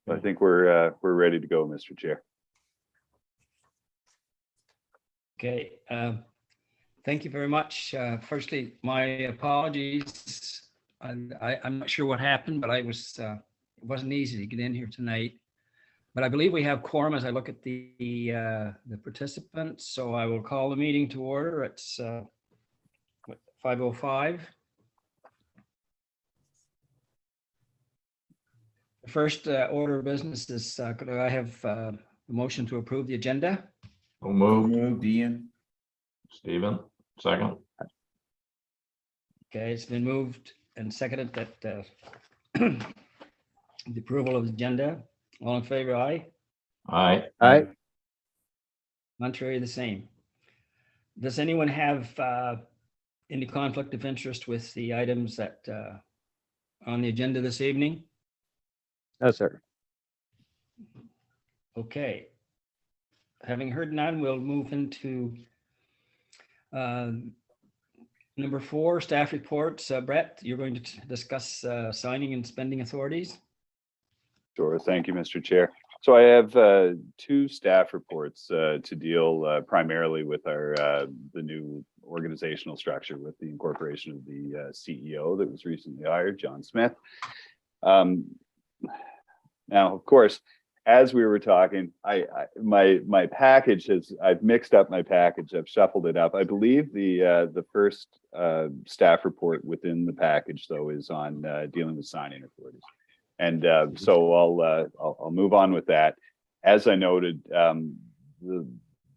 I think we're ready to go, Mr. Chair. Okay, thank you very much. Firstly, my apologies. I'm not sure what happened, but it wasn't easy to get in here tonight. But I believe we have quorum as I look at the participants, so I will call the meeting to order. It's 5:05. The first order of business is, could I have a motion to approve the agenda? So moved. Moved, Ian. Stephen, second. Okay, it's been moved and seconded that the approval of the agenda. All in favor, aye. Aye. Aye. Contrary, the same. Does anyone have any conflict of interest with the items that on the agenda this evening? No, sir. Okay. Having heard none, we'll move into number 4, staff reports. Brett, you're going to discuss signing and spending authorities. Sure. Thank you, Mr. Chair. So I have 2 staff reports to deal primarily with the new organizational structure with the incorporation of the CEO that was recently hired, John Smith. Now, of course, as we were talking, my package I've mixed up my package. I've shuffled it up. I believe the first staff report within the package, though, is on dealing with signing authorities. And so I'll move on with that. As I noted,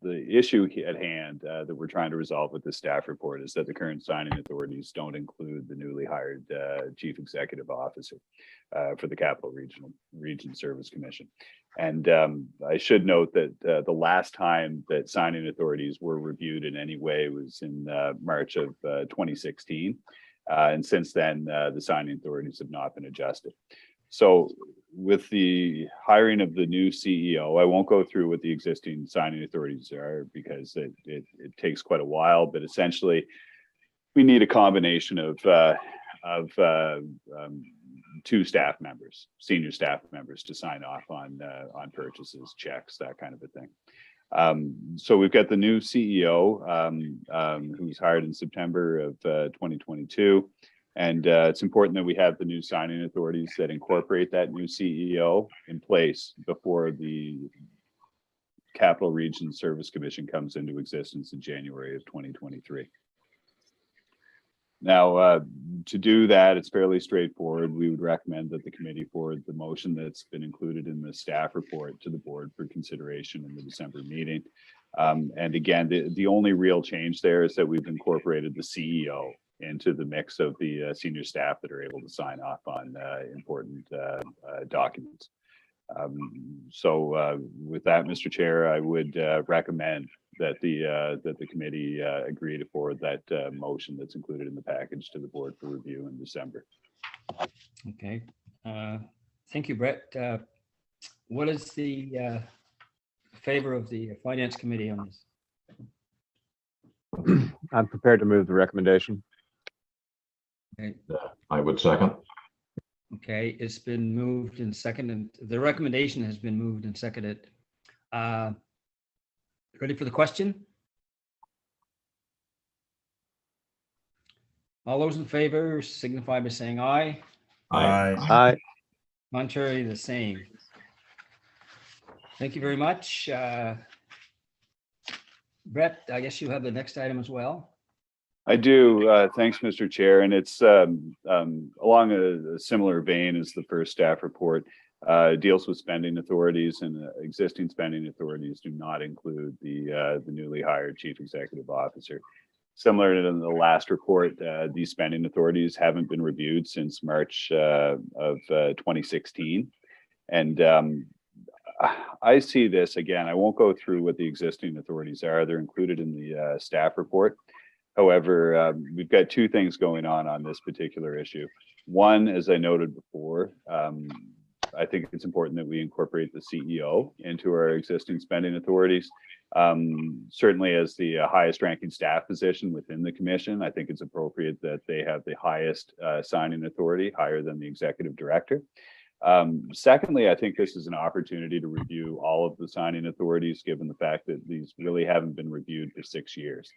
the issue at hand that we're trying to resolve with the staff report is that the current signing authorities don't include the newly hired chief executive officer for the Capital Region Service Commission. And I should note that the last time that signing authorities were reviewed in any way was in March of 2016. And since then, the signing authorities have not been adjusted. So with the hiring of the new CEO, I won't go through what the existing signing authorities are because it takes quite a while, but essentially we need a combination of 2 staff members, senior staff members, to sign off on purchases, checks, that kind of a thing. So we've got the new CEO who was hired in September of 2022. And it's important that we have the new signing authorities that incorporate that new CEO in place before the Capital Region Service Commission comes into existence in January of 2023. Now, to do that, it's fairly straightforward. We would recommend that the committee forward the motion that's been included in the staff report to the board for consideration in the December meeting. And again, the only real change there is that we've incorporated the CEO into the mix of the senior staff that are able to sign off on important documents. So with that, Mr. Chair, I would recommend that the committee agree to forward that motion that's included in the package to the board for review in December. Okay. Thank you, Brett. What is the favor of the Finance Committee on this? I'm prepared to move the recommendation. Okay. I would second. Okay, it's been moved and seconded. The recommendation has been moved and seconded. Ready for the question? All those in favor signify by saying aye. Aye. Aye. Contrary, the same. Thank you very much. Brett, I guess you have the next item as well. I do. Thanks, Mr. Chair. And it's along a similar vein as the first staff report. Deals with spending authorities, and existing spending authorities do not include the newly hired chief executive officer. Similar to the last report, these spending authorities haven't been reviewed since March of 2016. And I see this again. I won't go through what the existing authorities are. They're included in the staff report. However, we've got 2 things going on this particular issue. One, as I noted before, I think it's important that we incorporate the CEO into our existing spending authorities. Certainly as the highest ranking staff position within the commission, I think it's appropriate that they have the highest signing authority, higher than the executive director. Secondly, I think this is an opportunity to review all of the signing authorities, given the fact that these really haven't been reviewed for 6 years.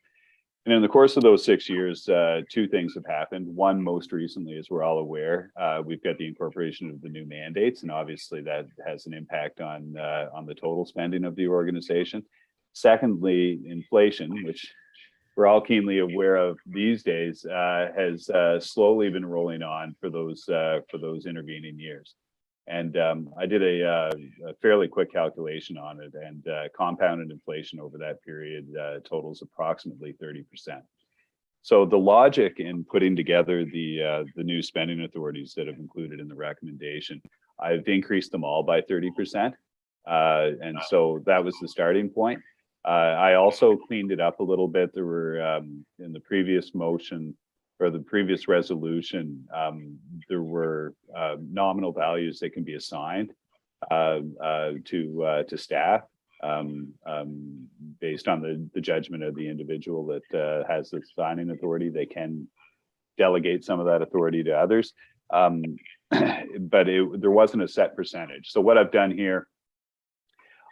And in the course of those 6 years, two things have happened. One, most recently, as we're all aware, we've got the incorporation of the new mandates, and obviously that has an impact on the total spending of the organization. Secondly, inflation, which we're all keenly aware of these days, has slowly been rolling on for those intervening years. And I did a fairly quick calculation on it, and compounded inflation over that period totals approximately 30%. So the logic in putting together the new spending authorities that have included in the recommendation, I've increased them all by 30%. And so that was the starting point. I also cleaned it up a little bit. There were in the previous motion or the previous resolution, there were nominal values that can be assigned to staff based on the judgment of the individual that has the signing authority. They can delegate some of that authority to others, but there wasn't a set percentage. So what I've done here,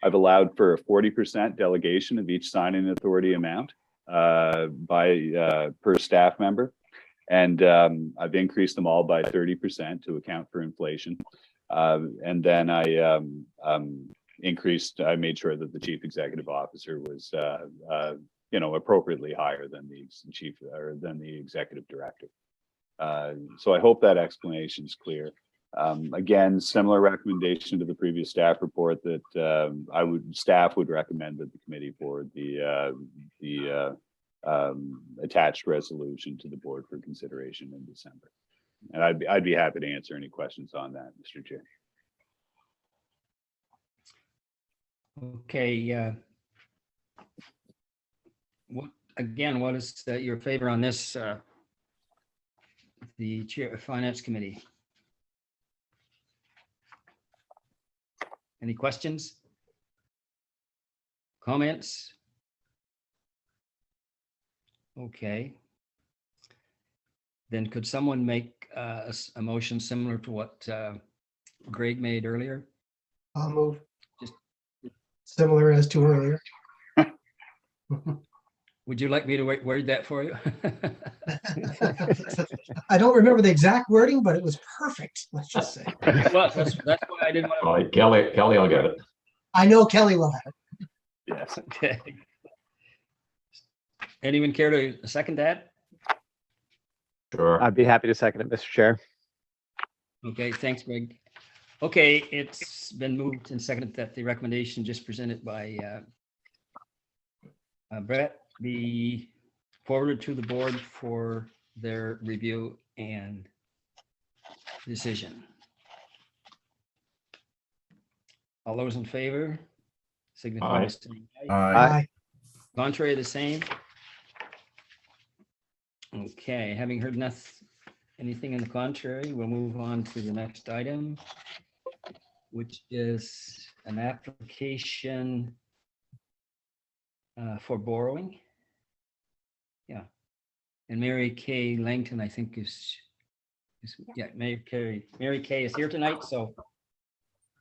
I've allowed for a 40% delegation of each signing authority amount per staff member. And I've increased them all by 30% to account for inflation. And then I made sure that the chief executive officer was, appropriately higher than the chief or than the executive director. So I hope that explanation is clear. Again, similar recommendation to the previous staff report that staff would recommend that the committee forward the attached resolution to the board for consideration in December. And I'd be happy to answer any questions on that, Mr. Chair. Okay. What is your favor on this? The chair of Finance Committee. Any questions? Comments? Okay. Then could someone make a motion similar to what Greg made earlier? I'll move. Just- Similar as to earlier. Would you like me to word that for you? I don't remember the exact wording, but it was perfect. Let's just say. Well, that's why I didn't want to. All right, Kelly will get it. I know Kelly will have it. Yes. Okay. Anyone care to second that? Sure. I'd be happy to second it, Mr. Chair. Okay, thanks, Greg. Okay, it's been moved and seconded that the recommendation just presented by Brett be forwarded to the board for their review and decision. All those in favor, signify by Aye. saying aye. Aye. Contrary, the same. Okay, having heard anything in the contrary, we'll move on to the next item, which is an application for borrowing. Yeah, and Mary Kay Langton, I think is Mary Kay is here tonight. So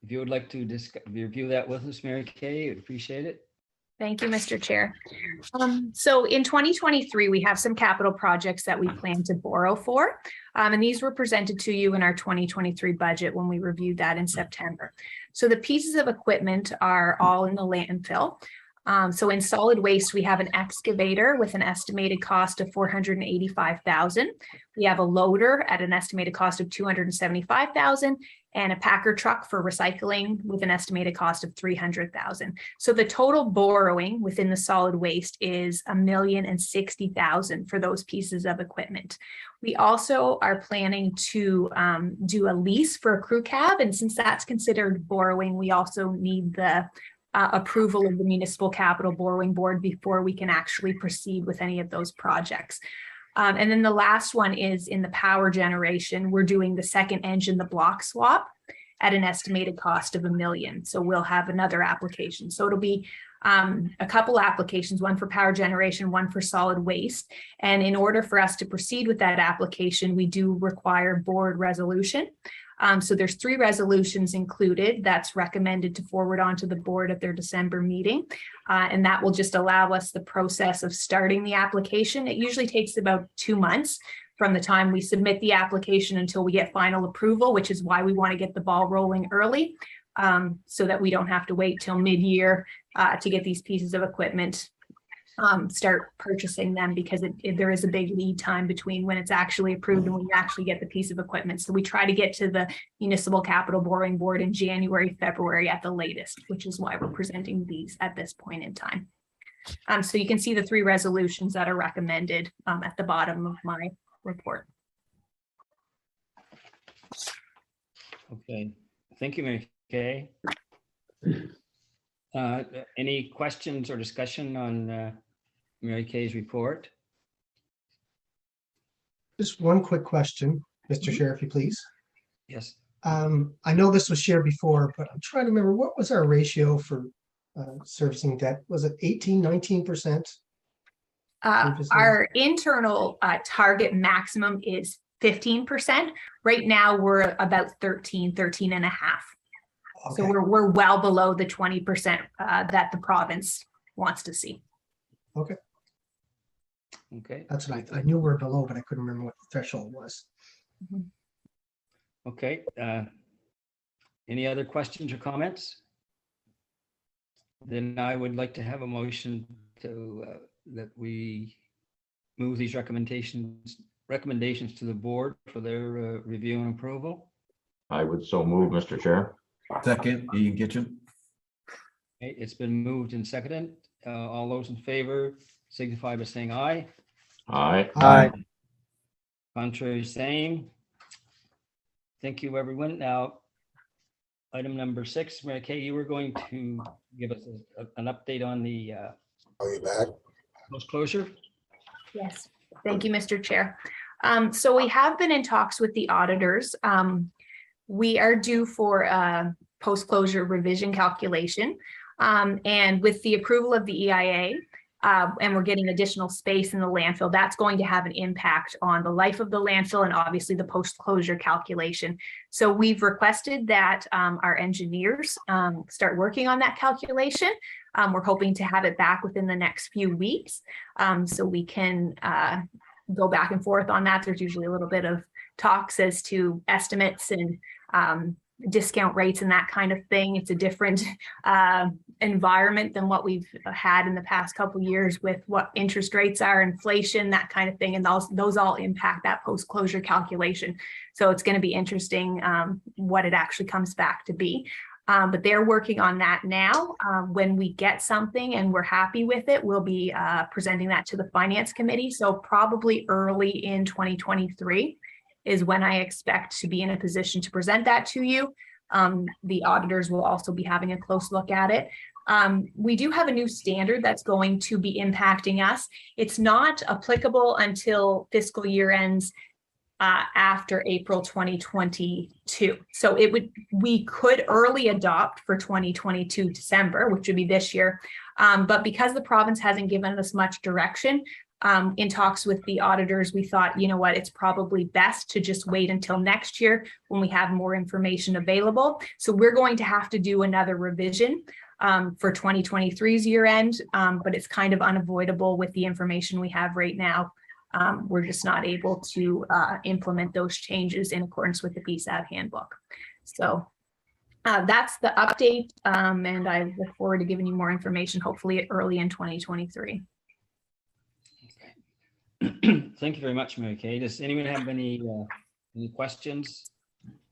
if you would like to review that with us, Mary Kay, I'd appreciate it. Thank you, Mr. Chair. So in 2023, we have some capital projects that we plan to borrow for. And these were presented to you in our 2023 budget when we reviewed that in September. So the pieces of equipment are all in the landfill. So in solid waste, we have an excavator with an estimated cost of $485,000. We have a loader at an estimated cost of $275,000 and a packer truck for recycling with an estimated cost of $300,000. So the total borrowing within the solid waste is $1,060,000 for those pieces of equipment. We also are planning to do a lease for a crew cab, and since that's considered borrowing, we also need the approval of the Municipal Capital Borrowing Board before we can actually proceed with any of those projects. And then the last one is in the power generation. We're doing the second engine, the block swap, at an estimated cost of $1 million. So we'll have another application. So it'll be a couple applications, one for power generation, one for solid waste. And in order for us to proceed with that application, we do require board resolution. So there's 3 resolutions included that's recommended to forward onto the board at their December meeting. And that will just allow us the process of starting the application. It usually takes about 2 months from the time we submit the application until we get final approval, which is why we want to get the ball rolling early, so that we don't have to wait till mid-year to get these pieces of equipment, start purchasing them, because there is a big lead time between when it's actually approved and when you actually get the piece of equipment. So we try to get to the Municipal Capital Borrowing Board in January, February at the latest, which is why we're presenting these at this point in time. So you can see the 3 resolutions that are recommended at the bottom of my report. Okay, thank you, Mary Kay. Any questions or discussion on Mary Kay's report? Just one quick question, Mr. Chair, if you please. Yes. I know this was shared before, but I'm trying to remember, what was our ratio for servicing debt? Was it 18, 19%? Our internal target maximum is 15%. Right now, we're about 13 and a half. So Okay. we're well below the 20% that the province wants to see. Okay. That's what I knew we were below, but I couldn't remember what the threshold was. Okay. Any other questions or comments? Then I would like to have a motion to that we move these recommendations to the board for their review and approval. I would so move, Mr. Chair. Second, Ian Kitchen. Okay, it's been moved and seconded. All those in favor signify by saying aye. Aye. Aye. Contrary, same. Thank you, everyone. Now, item number 6, Mary Kay, you were going to give us an update on the post-closure. Yes, thank you, Mr. Chair. So we have been in talks with the auditors. We are due for a post-closure revision calculation. And with the approval of the EIA, and we're getting additional space in the landfill, that's going to have an impact on the life of the landfill and obviously the post-closure calculation. So we've requested that our engineers start working on that calculation. We're hoping to have it back within the next few weeks, so we can go back and forth on that. There's usually a little bit of talks as to estimates and discount rates and that kind of thing. It's a different environment than what we've had in the past couple of years with what interest rates are, inflation, that kind of thing. And those all impact that post-closure calculation. So it's going to be interesting what it actually comes back to be. But they're working on that now. When we get something and we're happy with it, we'll be presenting that to the Finance Committee. So probably early in 2023 is when I expect to be in a position to present that to you. The auditors will also be having a close look at it. We do have a new standard that's going to be impacting us. It's not applicable until fiscal year ends after April 2022. So we could early adopt for 2022 December, which would be this year. But because the province hasn't given us much direction, in talks with the auditors, we thought, you know what, it's probably best to just wait until next year when we have more information available. So we're going to have to do another revision for 2023's year end, but it's kind of unavoidable with the information we have right now. We're just not able to implement those changes in accordance with the PSAB handbook. So that's the update, and I look forward to giving you more information, hopefully early in 2023. Thank you very much, Mary Kay. Does anyone have any questions,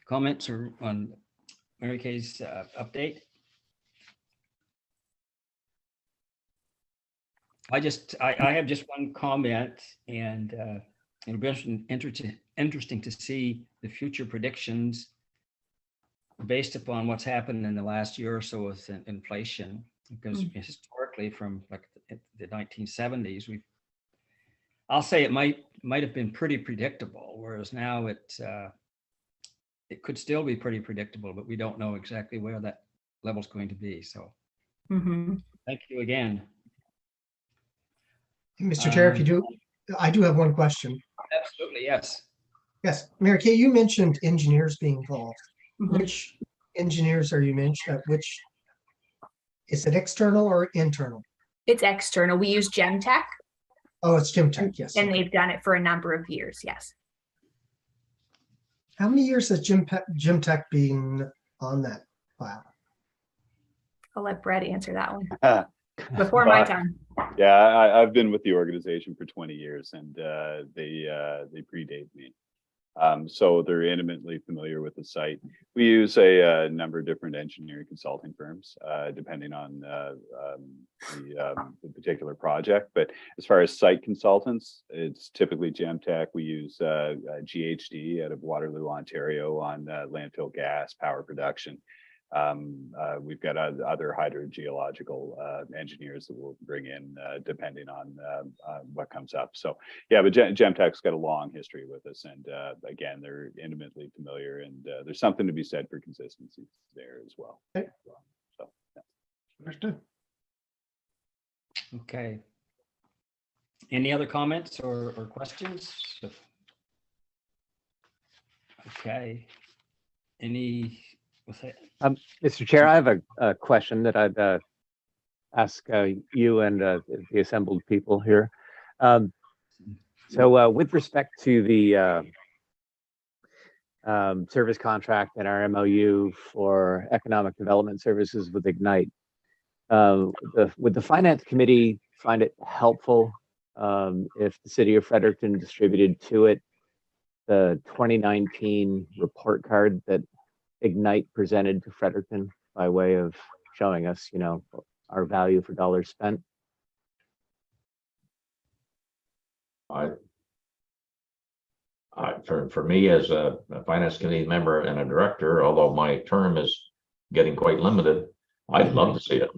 comments, or on Mary Kay's update? I have just one comment, and it'll be interesting to see the future predictions based upon what's happened in the last year or so with inflation, because historically from like the 1970s, I'll say it might have been pretty predictable, whereas now it could still be pretty predictable, but we don't know exactly where that level is going to be. So thank you again. Mr. Chair, if you do, I do have one question. Absolutely, yes. Yes, Mary Kay, you mentioned engineers being involved. Mhm. Which engineers are you mentioning? Which, is it external or internal? It's external. We use Gemtech, Oh, it's Jim Tech, yes. and okay. they've done it for a number of years. Yes. How many years has Jim Tech been on that file? I'll let Brett answer that one before my time. Yeah, I've been with the organization for 20 years, and they predate me. So they're intimately familiar with the site. We use a number of different engineering consulting firms, depending on the particular project. But as far as site consultants, it's typically Gemtech. We use GHD out of Waterloo, Ontario, on landfill gas power production. We've got other hydrogeological engineers that we'll bring in depending on what comes up. So yeah, but Gemtech's got a long history with us, and again, they're intimately familiar, and there's something to be said for consistency there as well. Okay. So yeah. Understood. Okay. Any other comments or questions? Okay. Any, what's that? Mr. Chair, I have a question that I'd ask you and the assembled people here. So with respect to the service contract and our MOU for economic development services with Ignite, would the finance committee find it helpful if the city of Fredericton distributed to it the 2019 report card that Ignite presented to Fredericton by way of showing us, you know, our value for dollars spent? For me as a finance committee member and a director, although my term is getting quite limited, I'd love to see it.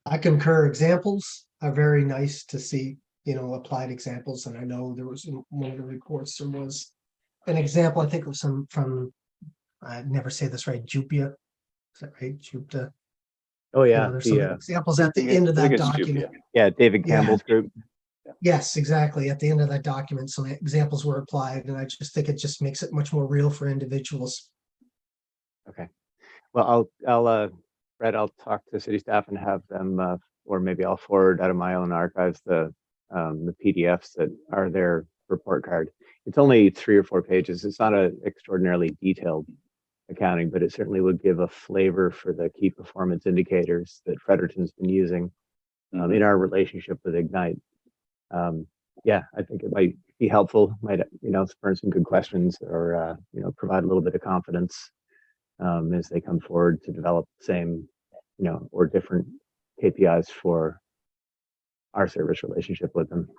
I concur. Examples are very nice to see, you know, applied examples. And I know there was in one of the reports, there was an example, I think it was from, I never say this right, Jupia. Is that right? Jupita. Oh You yeah, know, there's some the examples at the end of I think that it's document. Jupia. yeah, David Yeah. Campbell's group. Yes, exactly. At the end of that document, some examples were applied, and I just think it just makes it much more real for individuals. Well, Brett, I'll talk to city staff and have them, or maybe I'll forward out of my own archives the PDFs that are their report card. It's only 3 or 4 pages. It's not an extraordinarily detailed accounting, but it certainly would give a flavor for the key performance indicators that Fredericton's been using in our relationship with Ignite. Yeah, I think it might be helpful, might, you know, spur some good questions, or, you know, provide a little bit of confidence as they come forward to develop the same, you know, or different KPIs for our service relationship with them.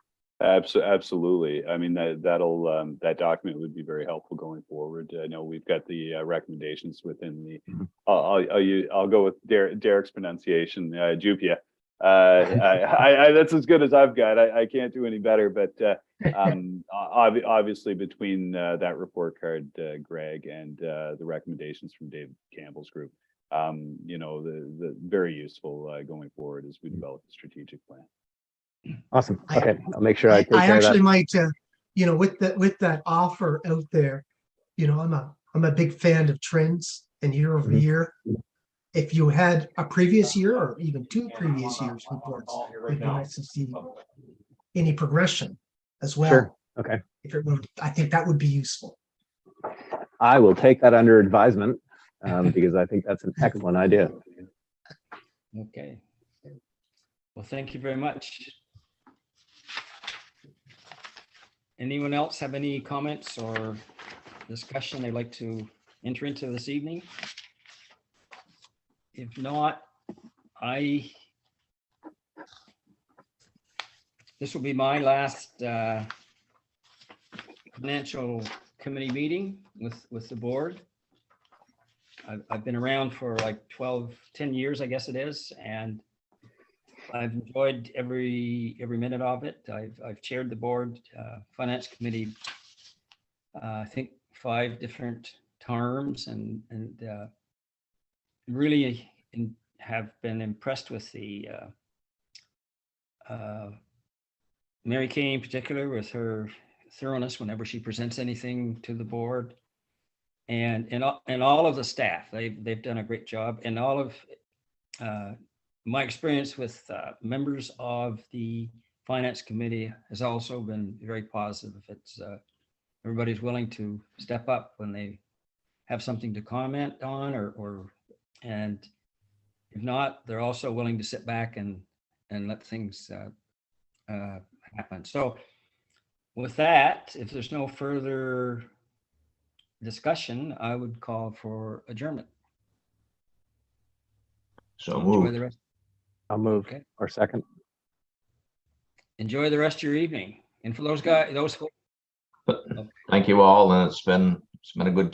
Absolutely. I mean, that document would be very helpful going forward. I know we've got the recommendations within the. I'll go with Derek's pronunciation, Jupia. That's as good as I've got. I can't do any better. But obviously, between that report card, Greg, and the recommendations from David Campbell's group, you know, the very useful going forward as we develop the strategic plan. Awesome. Okay, I'll make sure I take I care of actually that. might, you know, with that offer out there, you know, I'm a big fan of trends and year over Mhm. year. If you had a previous year or even 2 previous years reports, it'd be nice to see any progression as well. Sure. Okay. If it would, I think that would be useful. I will take that under advisement because I think that's an excellent idea. Okay. Well, thank you very much. Anyone else have any comments or discussion they'd like to enter into this evening? If not, this will be my last financial committee meeting with the board. I've been around for like 10 years, I guess it is, and I've enjoyed every minute of it. I've chaired the board finance committee, I think 5 different terms, and really have been impressed with the Mary Kay in particular, with her thoroughness whenever she presents anything to the board. And all of the staff, they've done a great job. And all of my experience with members of the Finance Committee has also been very positive. It's everybody's willing to step up when they have something to comment on, and if not, they're also willing to sit back and let things happen. So with that, if there's no further discussion, I would call for adjournment. So Enjoy moved. the rest. I'll move Okay. or second. Enjoy the rest of your evening. And for those guys, Thank you all, and it's been a good time.